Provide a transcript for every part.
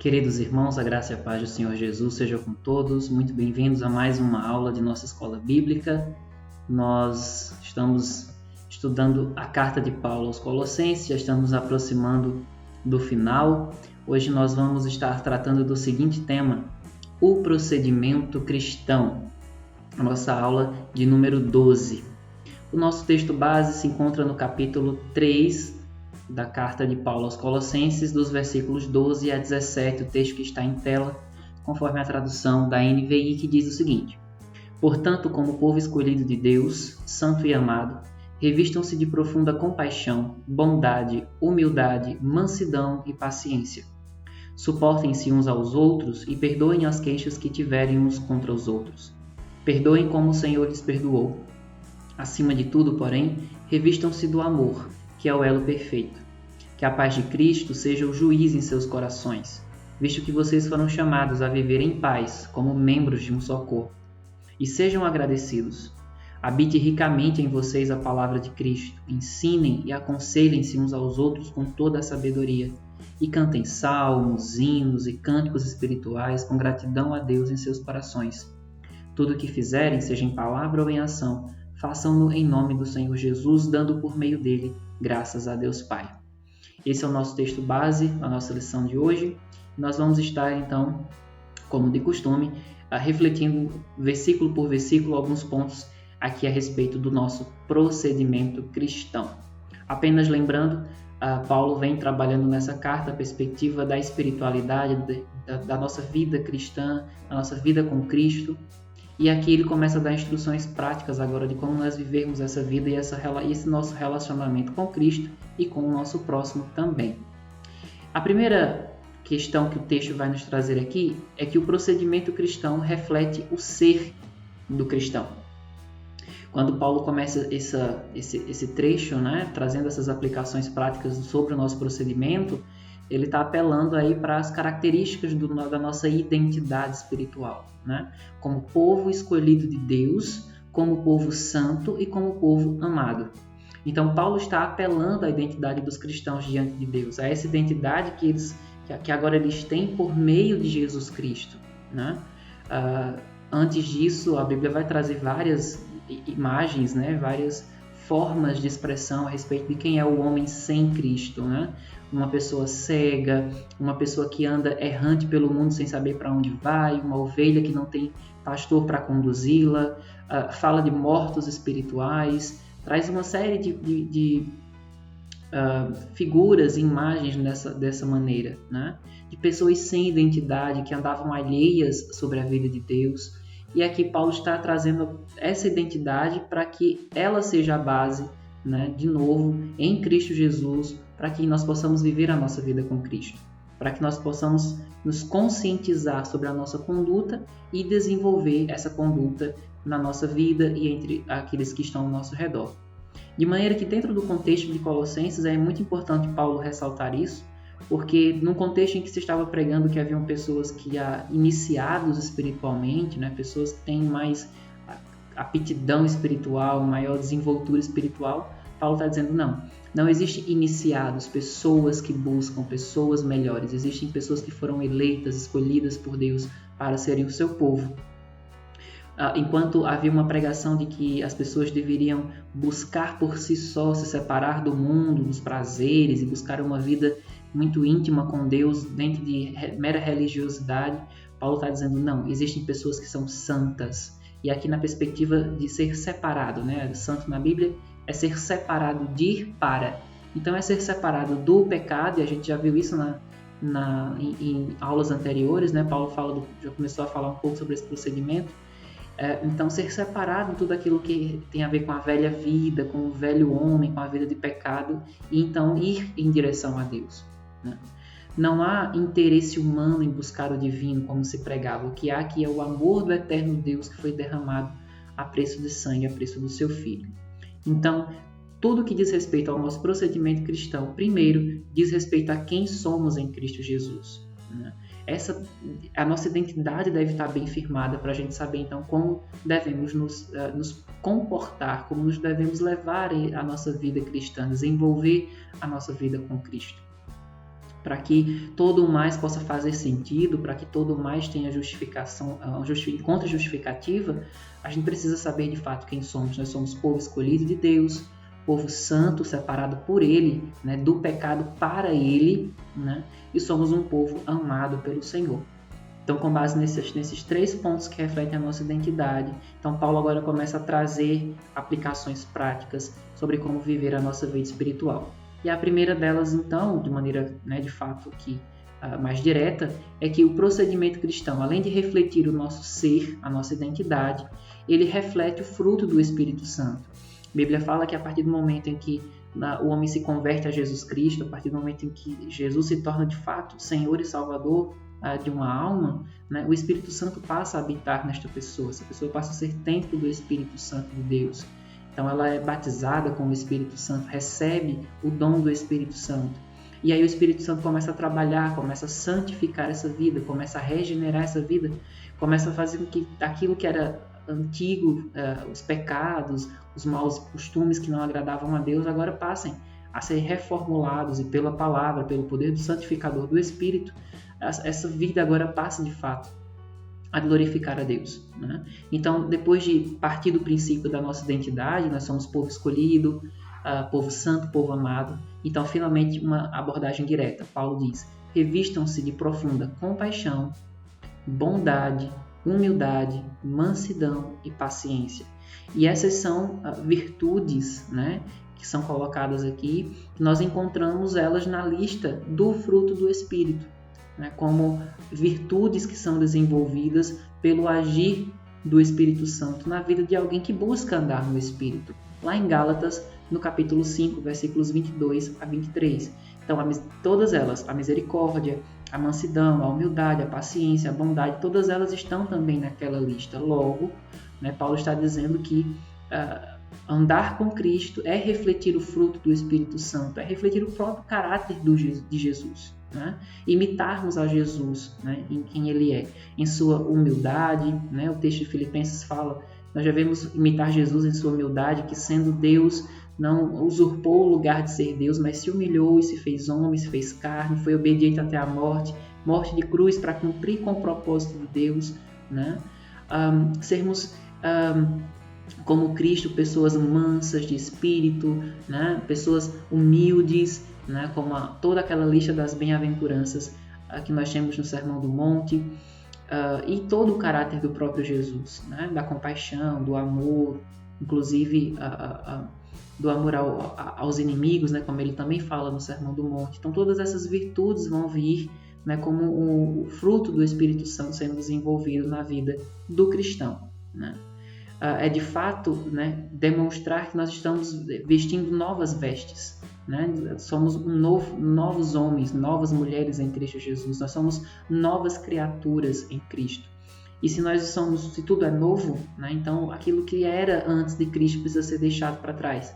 Queridos irmãos, a graça e a paz do Senhor Jesus seja com todos. Muito bem-vindos a mais uma aula de nossa escola bíblica. Nós estamos estudando a carta de Paulo aos Colossenses, já estamos nos aproximando do final. Hoje nós vamos estar tratando do seguinte tema: o procedimento cristão. A nossa aula de número 12. O nosso texto base se encontra no capítulo 3 da carta de Paulo aos Colossenses, dos versículos 12 a 17, o texto que está em tela, conforme a tradução da NVI, que diz o seguinte: Portanto, como povo escolhido de Deus, santo e amado, revistam-se de profunda compaixão, bondade, humildade, mansidão e paciência. Suportem-se uns aos outros e perdoem as queixas que tiverem uns contra os outros. Perdoem como o Senhor lhes perdoou. Acima de tudo, porém, revistam-se do amor, que é o elo perfeito. Que a paz de Cristo seja o juiz em seus corações, visto que vocês foram chamados a viver em paz, como membros de um só corpo. E sejam agradecidos. Habite ricamente em vocês a palavra de Cristo. Ensinem e aconselhem-se uns aos outros com toda a sabedoria. E cantem salmos, hinos e cânticos espirituais com gratidão a Deus em seus corações. Tudo o que fizerem, seja em palavra ou em ação, façam-no em nome do Senhor Jesus, dando por meio dele graças a Deus Pai. Esse é o nosso texto base, a nossa lição de hoje. Nós vamos estar, então, como de costume, refletindo versículo por versículo alguns pontos aqui a respeito do nosso procedimento cristão. Apenas lembrando, Paulo vem trabalhando nessa carta a perspectiva da espiritualidade, da nossa vida cristã, da nossa vida com Cristo. E aqui ele começa a dar instruções práticas agora de como nós vivermos essa vida e esse nosso relacionamento com Cristo e com o nosso próximo também. A primeira questão que o texto vai nos trazer aqui é que o procedimento cristão reflete o ser do cristão. Quando Paulo começa esse trecho, trazendo essas aplicações práticas sobre o nosso procedimento, ele está apelando aí para as características da nossa identidade espiritual, como povo escolhido de Deus, como povo santo e como povo amado. Então, Paulo está apelando à identidade dos cristãos diante de Deus, a essa identidade que agora eles têm por meio de Jesus Cristo. Antes disso, a Bíblia vai trazer várias imagens, várias formas de expressão a respeito de quem é o homem sem Cristo, Uma pessoa cega, uma pessoa que anda errante pelo mundo sem saber para onde vai, uma ovelha que não tem pastor para conduzi-la, fala de mortos espirituais, traz uma série de figuras, imagens dessa maneira, de pessoas sem identidade, que andavam alheias sobre a vida de Deus. E aqui Paulo está trazendo essa identidade para que ela seja a base, de novo, em Cristo Jesus, para que nós possamos viver a nossa vida com Cristo, para que nós possamos nos conscientizar sobre a nossa conduta e desenvolver essa conduta na nossa vida e entre aqueles que estão ao nosso redor. De maneira que dentro do contexto de Colossenses é muito importante Paulo ressaltar isso, porque num contexto em que se estava pregando que haviam pessoas que iniciados espiritualmente, pessoas que têm mais aptidão espiritual, maior desenvoltura espiritual, Paulo está dizendo não existe iniciados, pessoas que buscam, pessoas melhores, existem pessoas que foram eleitas, escolhidas por Deus para serem o seu povo. Enquanto havia uma pregação de que as pessoas deveriam buscar por si só, se separar do mundo, dos prazeres e buscar uma vida muito íntima com Deus dentro de mera religiosidade, Paulo está dizendo não, existem pessoas que são santas. E aqui na perspectiva de ser separado, santo na Bíblia é ser separado de ir para. Então é ser separado do pecado, e a gente já viu isso em aulas anteriores, Paulo já começou a falar um pouco sobre esse procedimento. Então, ser separado de tudo aquilo que tem a ver com a velha vida, com o velho homem, com a vida de pecado, e então ir em direção a Deus. Não há interesse humano em buscar o divino, como se pregava. O que há aqui é o amor do eterno Deus que foi derramado a preço de sangue, a preço do seu Filho. Então, tudo que diz respeito ao nosso procedimento cristão, primeiro, diz respeito a quem somos em Cristo Jesus. A nossa identidade deve estar bem firmada para a gente saber, então, como devemos nos comportar, como nos devemos levar a nossa vida cristã, desenvolver a nossa vida com Cristo. para que todo o mais possa fazer sentido, para que todo o mais tenha justificação, encontre justificativa, a gente precisa saber de fato quem somos. Nós somos povo escolhido de Deus, povo santo, separado por Ele, né, do pecado para Ele, né, e somos um povo amado pelo Senhor. Então, com base nesses 3 pontos que refletem a nossa identidade, então Paulo agora começa a trazer aplicações práticas sobre como viver a nossa vida espiritual. E a primeira delas, então, de maneira, né, de fato, aqui, mais direta, é que o procedimento cristão, além de refletir o nosso ser, a nossa identidade, ele reflete o fruto do Espírito Santo. A Bíblia fala que a partir do momento em que o homem se converte a Jesus Cristo, a partir do momento em que Jesus se torna de fato Senhor e Salvador de uma alma, né, o Espírito Santo passa a habitar nesta pessoa. Essa pessoa passa a ser templo do Espírito Santo de Deus. Então ela é batizada com o Espírito Santo, recebe o dom do Espírito Santo. E aí o Espírito Santo começa a trabalhar, começa a santificar essa vida, começa a regenerar essa vida, começa a fazer com que aquilo que era antigo, os pecados, os maus costumes que não agradavam a Deus, agora passem a ser reformulados e pela palavra, pelo poder do santificador do Espírito, essa vida agora passa de fato a glorificar a Deus, né? Então, depois de partir do princípio da nossa identidade, nós somos povo escolhido, povo santo, povo amado. Então, finalmente, uma abordagem direta. Paulo diz: revistam-se de profunda compaixão, bondade, humildade, mansidão e paciência. E essas são virtudes, né, que são colocadas aqui, que nós encontramos elas na lista do fruto do Espírito, né, como virtudes que são desenvolvidas pelo agir do Espírito Santo na vida de alguém que busca andar no Espírito. Lá em Gálatas, no capítulo 5, versículos 22 a 23. Então, todas elas, a misericórdia, a mansidão, a humildade, a paciência, a bondade, todas elas estão também naquela lista. Logo, né, Paulo está dizendo que andar com Cristo é refletir o fruto do Espírito Santo, é refletir o próprio caráter de Jesus. Né? Imitarmos a Jesus, né, em quem Ele é, em sua humildade, né? O texto de Filipenses fala, nós devemos imitar Jesus em sua humildade, que sendo Deus não usurpou o lugar de ser Deus, mas se humilhou e se fez homem, se fez carne, foi obediente até a morte de cruz para cumprir com o propósito de Deus, né? Sermos como Cristo, pessoas mansas de espírito, né? Pessoas humildes, né? Como toda aquela lista das bem-aventuranças que nós temos no Sermão do Monte, e todo o caráter do próprio Jesus, né? Da compaixão, do amor, inclusive do amor aos inimigos, né? Como ele também fala no Sermão do Monte. Então todas essas virtudes vão vir, né, como o fruto do Espírito Santo sendo desenvolvido na vida do cristão, né? É de fato, né, demonstrar que nós estamos vestindo novas vestes, né? Somos novos homens, novas mulheres em Cristo Jesus. Nós somos novas criaturas em Cristo. E se tudo é novo, né, então aquilo que era antes de Cristo precisa ser deixado para trás.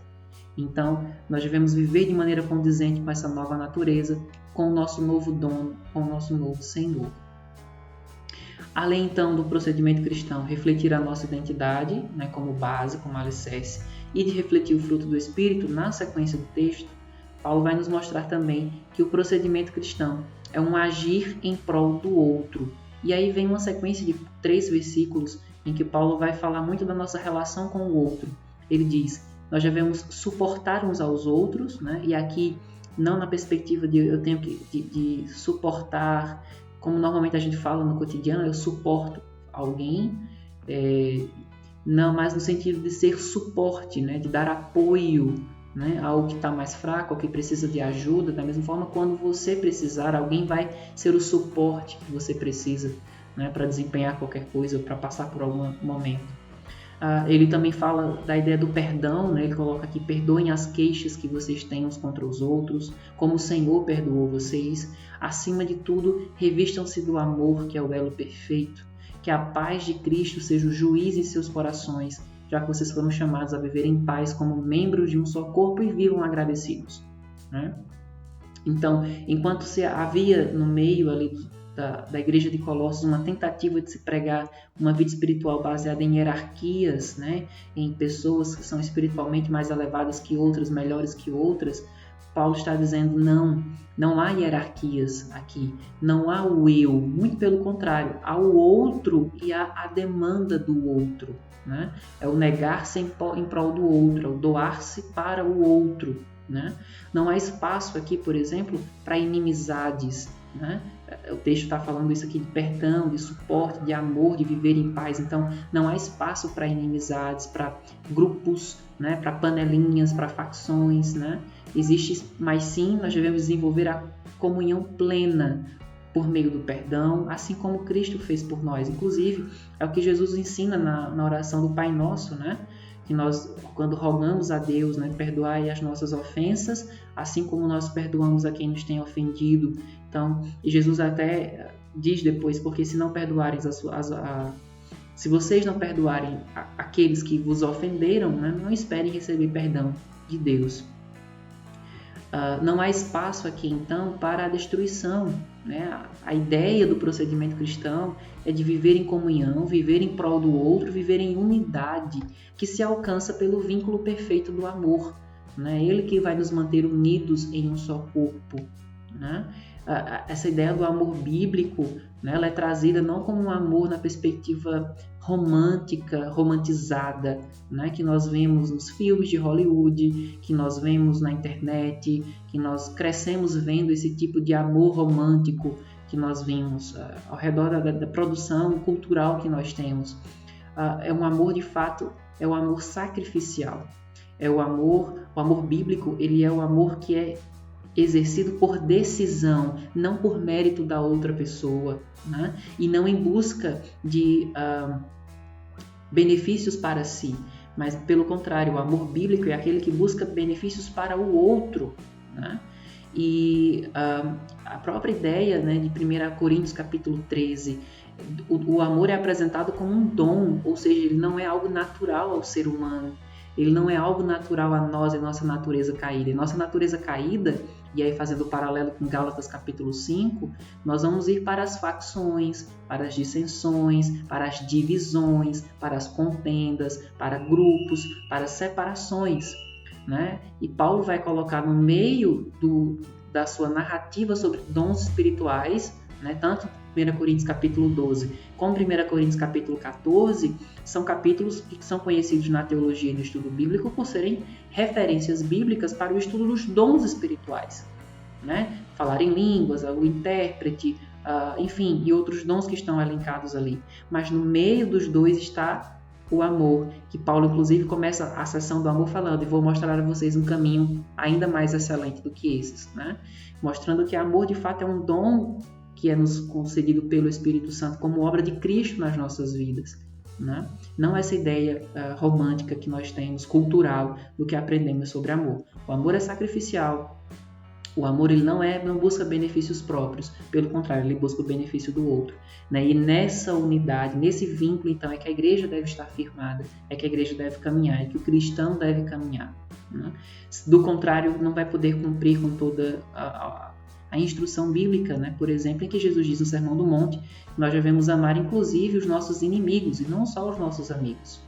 Então, nós devemos viver de maneira condizente com essa nova natureza, com o nosso novo dono, com o nosso novo Senhor. Além, então, do procedimento cristão, refletir a nossa identidade, né, como base, como alicerce, e de refletir o fruto do Espírito, na sequência do texto, Paulo vai nos mostrar também que o procedimento cristão é um agir em prol do outro. E aí vem uma sequência de 3 versículos em que Paulo vai falar muito da nossa relação com o outro. Ele diz, nós devemos suportar uns aos outros, né? E aqui não na perspectiva de eu tenho de suportar, como normalmente a gente fala no cotidiano, eu suporto alguém, não, mas no sentido de ser suporte, né? De dar apoio, né, ao que está mais fraco, ao que precisa de ajuda. Da mesma forma, quando você precisar, alguém vai ser o suporte que você precisa, né, para desempenhar qualquer coisa, para passar por algum momento. Ele também fala da ideia do perdão, né? Ele coloca aqui, perdoem as queixas que vocês têm uns contra os outros, como o Senhor perdoou vocês. Acima de tudo, revistam-se do amor, que é o elo perfeito. Que a paz de Cristo seja o juiz em seus corações, já que vocês foram chamados a viver em paz como membros de um só corpo e vivam agradecidos, né? Então, enquanto havia no meio ali da igreja de Colossos uma tentativa de se pregar uma vida espiritual baseada em hierarquias, né, em pessoas que são espiritualmente mais elevadas que outras, melhores que outras, Paulo está dizendo não há hierarquias aqui, não há o eu, muito pelo contrário, há o outro e há a demanda do outro, né? É o negar-se em prol do outro, é o doar-se para o outro, né? Não há espaço aqui, por exemplo, para inimizades, né? O texto está falando isso aqui de perdão, de suporte, de amor, de viver em paz. Então, não há espaço para inimizades, para grupos, né? Para panelinhas, para facções, né? Existe, mas sim, nós devemos desenvolver a comunhão plena por meio do perdão, assim como Cristo fez por nós. Inclusive, é o que Jesus ensina na oração do Pai Nosso, né? Que nós, quando rogamos a Deus, né, perdoai as nossas ofensas, assim como nós perdoamos a quem nos tem ofendido. Então, e Jesus até diz depois, porque se não perdoarem se vocês não perdoarem aqueles que vos ofenderam, né, não esperem receber perdão de Deus. Não há espaço aqui, então, para a destruição, né? A ideia do procedimento cristão é de viver em comunhão, viver em prol do outro, viver em unidade, que se alcança pelo vínculo perfeito do amor, né? Ele que vai nos manter unidos em um só corpo, né? Essa ideia do amor bíblico, né, ela é trazida não como um amor na perspectiva romântica, romantizada, né, que nós vemos nos filmes de Hollywood, que nós vemos na internet, que nós crescemos vendo esse tipo de amor romântico que nós vimos ao redor da produção cultural que nós temos. É um amor, de fato, é um amor sacrificial. É o amor bíblico, ele é o amor que é exercido por decisão, não por mérito da outra pessoa, né? E não em busca de benefícios para si, mas pelo contrário, o amor bíblico é aquele que busca benefícios para o outro, né? E a própria ideia, né, de 1 Coríntios capítulo 13, o amor é apresentado como um dom, ou seja, ele não é algo natural ao ser humano. Ele não é algo natural a nós, a nossa natureza caída. E nossa natureza caída, e aí fazendo o paralelo com Gálatas capítulo 5, nós vamos ir para as facções, para as dissensões, para as divisões, para as contendas, para grupos, para as separações, né? E Paulo vai colocar no meio da sua narrativa sobre dons espirituais, né, tanto 1 Coríntios capítulo 12 como 1 Coríntios capítulo 14, são capítulos que são conhecidos na teologia e no estudo bíblico por serem referências bíblicas para o estudo dos dons espirituais, né? Falar em línguas, o intérprete, enfim, e outros dons que estão elencados ali. Mas no meio dos dois está o amor, que Paulo inclusive começa a sessão do amor falando: e vou mostrar a vocês um caminho ainda mais excelente do que esses, né? Mostrando que amor de fato é um dom que é nos concedido pelo Espírito Santo como obra de Cristo nas nossas vidas, né? Não essa ideia romântica que nós temos, cultural, do que aprendemos sobre amor. O amor é sacrificial. O amor ele não busca benefícios próprios, pelo contrário, ele busca o benefício do outro, né? E nessa unidade, nesse vínculo, então, é que a igreja deve estar firmada, é que a igreja deve caminhar, é que o cristão deve caminhar, né? Do contrário, não vai poder cumprir com toda a instrução bíblica, né? Por exemplo, em que Jesus diz no Sermão do Monte que nós devemos amar inclusive os nossos inimigos e não só os nossos amigos,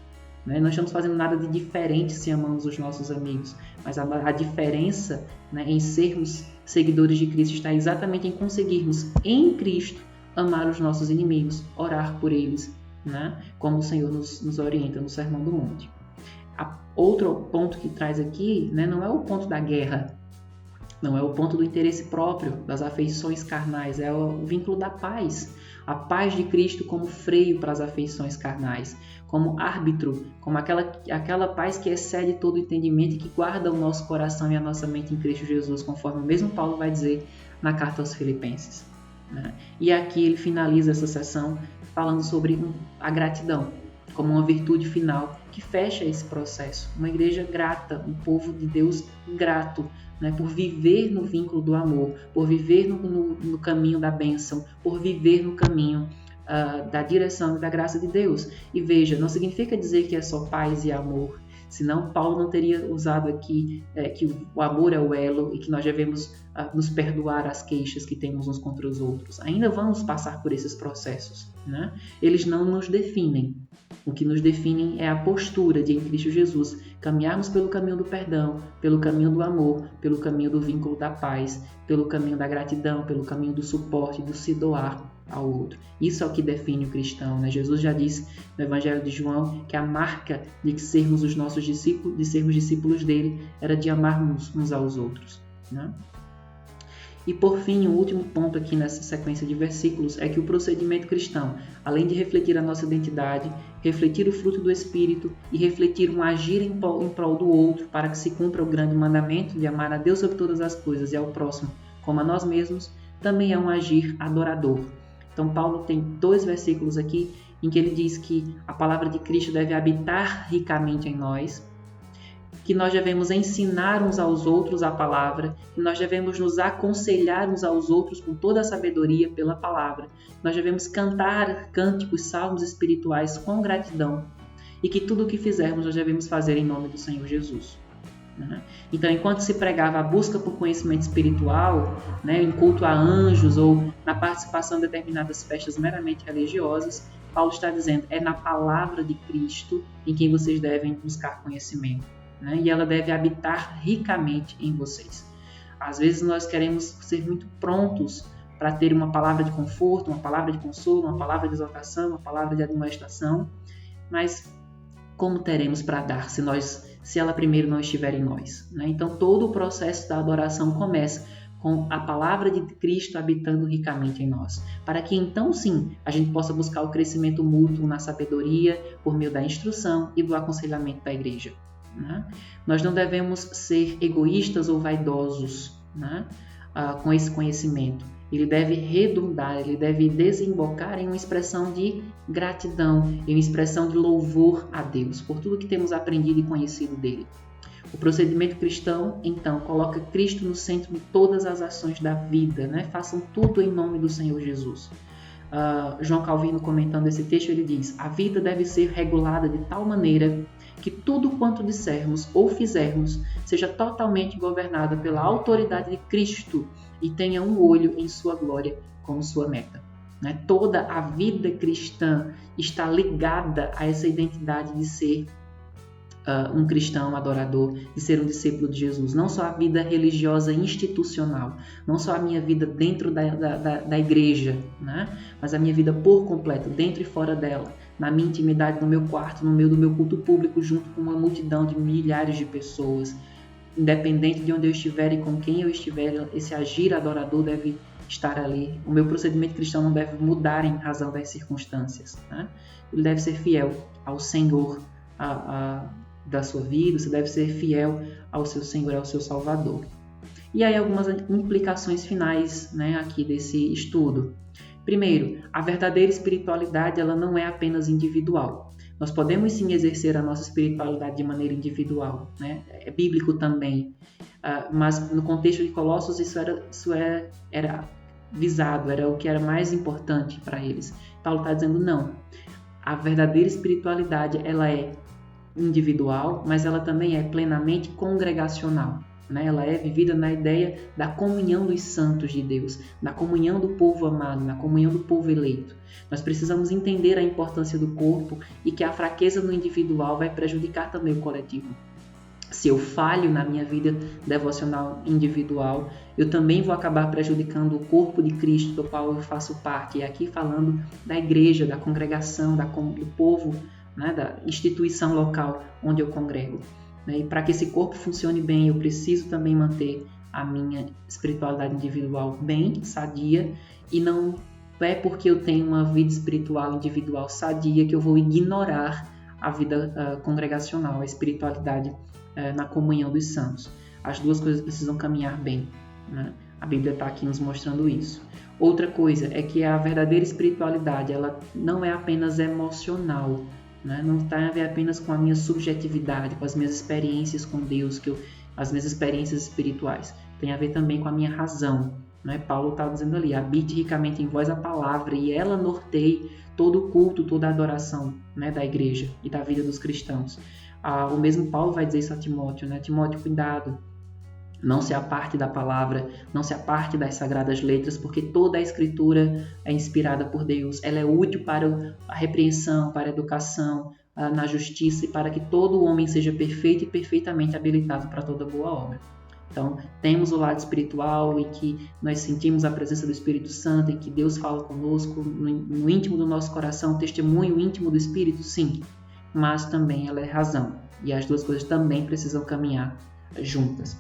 né? Não estamos fazendo nada de diferente se amamos os nossos amigos, mas a diferença, né, em sermos seguidores de Cristo está exatamente em conseguirmos em Cristo amar os nossos inimigos, orar por eles, né? Como o Senhor nos orienta no Sermão do Monte. Outro ponto que traz aqui, né, não é o ponto da guerra, não é o ponto do interesse próprio, das afeições carnais, é o vínculo da paz. A paz de Cristo como freio para as afeições carnais, como árbitro, como aquela paz que excede todo entendimento e que guarda o nosso coração e a nossa mente em Cristo Jesus, conforme o mesmo Paulo vai dizer na carta aos Filipenses, né? E aqui ele finaliza essa sessão falando sobre a gratidão, como uma virtude final que fecha esse processo. Uma igreja grata, um povo de Deus grato, né, por viver no vínculo do amor, por viver no caminho da bênção, por viver no caminho da direção e da graça de Deus. E veja, não significa dizer que é só paz e amor, senão Paulo não teria usado aqui que o amor é o elo e que nós devemos nos perdoar as queixas que temos uns contra os outros. Ainda vamos passar por esses processos, né? Eles não nos definem, O que nos define é a postura de, em Cristo Jesus, caminharmos pelo caminho do perdão, pelo caminho do amor, pelo caminho do vínculo da paz, pelo caminho da gratidão, pelo caminho do suporte, do se doar ao outro. Isso é o que define o cristão, né? Jesus já disse no Evangelho de João que a marca de sermos os nossos discípulos, de sermos discípulos dele, era de amarmos uns aos outros, né? E por fim, o último ponto aqui nessa sequência de versículos é que o procedimento cristão, além de refletir a nossa identidade, refletir o fruto do Espírito e refletir um agir em prol do outro para que se cumpra o grande mandamento de amar a Deus sobre todas as coisas e ao próximo como a nós mesmos, também é um agir adorador. Então Paulo tem 2 versículos aqui em que ele diz que a palavra de Cristo deve habitar ricamente em nós, que nós devemos ensinar uns aos outros a palavra, que nós devemos nos aconselhar uns aos outros com toda a sabedoria pela palavra, nós devemos cantar cânticos, salmos espirituais com gratidão e que tudo o que fizermos nós devemos fazer em nome do Senhor Jesus. Então, enquanto se pregava a busca por conhecimento espiritual, em culto a anjos ou na participação em determinadas festas meramente religiosas, Paulo está dizendo, é na palavra de Cristo em que vocês devem buscar conhecimento. E ela deve habitar ricamente em vocês. Às vezes nós queremos ser muito prontos para ter uma palavra de conforto, uma palavra de consolo, uma palavra de exortação, uma palavra de admoestação, mas como teremos para dar se ela primeiro não estiver em nós? Então todo o processo da adoração começa com a palavra de Cristo habitando ricamente em nós, para que então sim a gente possa buscar o crescimento mútuo na sabedoria por meio da instrução e do aconselhamento da igreja. Nós não devemos ser egoístas ou vaidosos com esse conhecimento. Ele deve redundar, ele deve desembocar em uma expressão de gratidão, em uma expressão de louvor a Deus por tudo que temos aprendido e conhecido dele. O procedimento cristão, então, coloca Cristo no centro de todas as ações da vida. Façam tudo em nome do Senhor Jesus. João Calvino, comentando esse texto, ele diz: a vida deve ser regulada de tal maneira que tudo quanto dissermos ou fizermos seja totalmente governada pela autoridade de Cristo e tenha um olho em sua glória como sua meta. Toda a vida cristã está ligada a essa identidade de ser um cristão adorador, de ser um discípulo de Jesus. Não só a vida religiosa institucional, não só a minha vida dentro da igreja, mas a minha vida por completo, dentro e fora dela, na minha intimidade, no meu quarto, no meio do meu culto público, junto com uma multidão de milhares de pessoas. Independente de onde eu estiver e com quem eu estiver, esse agir adorador deve estar ali. O meu procedimento cristão não deve mudar em razão das circunstâncias. Ele deve ser fiel ao Senhor da sua vida, você deve ser fiel ao seu Senhor, ao seu Salvador. E aí algumas implicações finais aqui desse estudo. Primeiro, a verdadeira espiritualidade ela não é apenas individual. Nós podemos sim exercer a nossa espiritualidade de maneira individual, é bíblico também, mas no contexto de Colossos isso era visado, era o que era mais importante para eles. Paulo está dizendo não, a verdadeira espiritualidade ela é individual, mas ela também é plenamente congregacional. Ela é vivida na ideia da comunhão dos santos de Deus, na comunhão do povo amado, na comunhão do povo eleito. Nós precisamos entender a importância do corpo e que a fraqueza no individual vai prejudicar também o coletivo. Se eu falho na minha vida devocional individual, eu também vou acabar prejudicando o corpo de Cristo do qual eu faço parte. E aqui falando da igreja, da congregação, do povo, da instituição local onde eu congrego. E para que esse corpo funcione bem, eu preciso também manter a minha espiritualidade individual bem, sadia, e não é porque eu tenho uma vida espiritual individual sadia que eu vou ignorar a vida congregacional, a espiritualidade na comunhão dos santos. As duas coisas precisam caminhar bem. A Bíblia está aqui nos mostrando isso. Outra coisa é que a verdadeira espiritualidade ela não é apenas emocional, não tem a ver apenas com a minha subjetividade, com as minhas experiências com Deus, as minhas experiências espirituais. Tem a ver também com a minha razão. Paulo está dizendo ali, habite ricamente em vós a palavra e ela norteie todo o culto, toda a adoração da igreja e da vida dos cristãos. O mesmo Paulo vai dizer isso a Timóteo, Timóteo, cuidado. Não se aparte da palavra, não se aparte das sagradas letras, porque toda a escritura é inspirada por Deus. Ela é útil para a repreensão, para a educação, na justiça e para que todo homem seja perfeito e perfeitamente habilitado para toda boa obra. Então, temos o lado espiritual em que nós sentimos a presença do Espírito Santo, em que Deus fala conosco no íntimo do nosso coração, testemunho íntimo do Espírito, sim, mas também ela é razão. E as duas coisas também precisam caminhar juntas.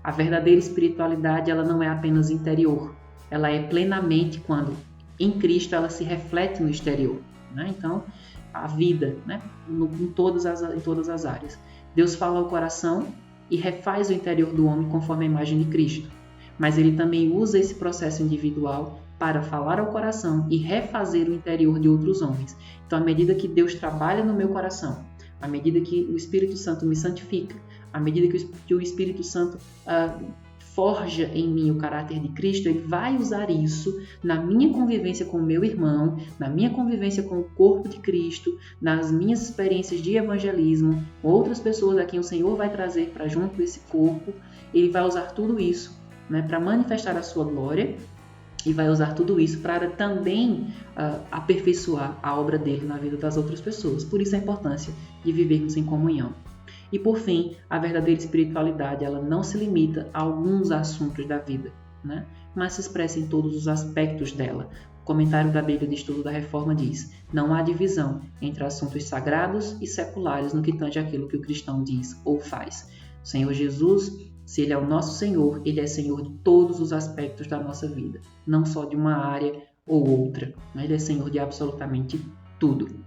A verdadeira espiritualidade, ela não é apenas interior, ela é plenamente quando em Cristo ela se reflete no exterior, né? Então, a vida, né? em todas as áreas. Deus fala ao coração e refaz o interior do homem conforme a imagem de Cristo, mas ele também usa esse processo individual para falar ao coração e refazer o interior de outros homens. Então, à medida que Deus trabalha no meu coração, à medida que o Espírito Santo me santifica, à medida que o Espírito Santo forja em mim o caráter de Cristo, ele vai usar isso na minha convivência com o meu irmão, na minha convivência com o corpo de Cristo, nas minhas experiências de evangelismo, outras pessoas a quem o Senhor vai trazer para junto desse corpo. Ele vai usar tudo isso, né, para manifestar a sua glória, e vai usar tudo isso para também aperfeiçoar a obra dele na vida das outras pessoas. Por isso a importância de vivermos em comunhão. E por fim, a verdadeira espiritualidade, ela não se limita a alguns assuntos da vida, né? Mas se expressa em todos os aspectos dela. O comentário da Bíblia de Estudo da Reforma diz: não há divisão entre assuntos sagrados e seculares no que tange aquilo que o cristão diz ou faz. O Senhor Jesus, se Ele é o nosso Senhor, Ele é Senhor de todos os aspectos da nossa vida, não só de uma área ou outra, mas Ele é Senhor de absolutamente tudo.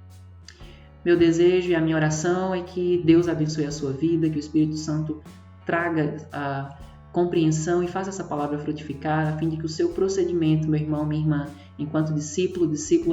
Meu desejo e a minha oração é que Deus abençoe a sua vida, que o Espírito Santo traga a compreensão e faça essa palavra frutificar, a fim de que o seu procedimento, meu irmão, minha irmã, enquanto discípula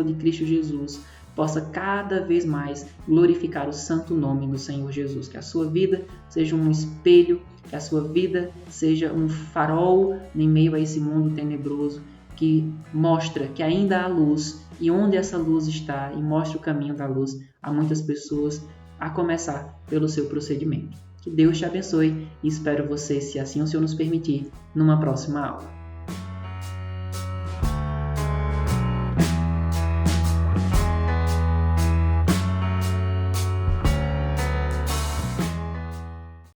de Cristo Jesus, possa cada vez mais glorificar o santo nome do Senhor Jesus. Que a sua vida seja um espelho, que a sua vida seja um farol em meio a esse mundo tenebroso, que mostra que ainda há luz, e onde essa luz está, e mostra o caminho da luz a muitas pessoas, a começar pelo seu procedimento. Que Deus te abençoe e espero você, se assim o Senhor nos permitir, numa próxima aula.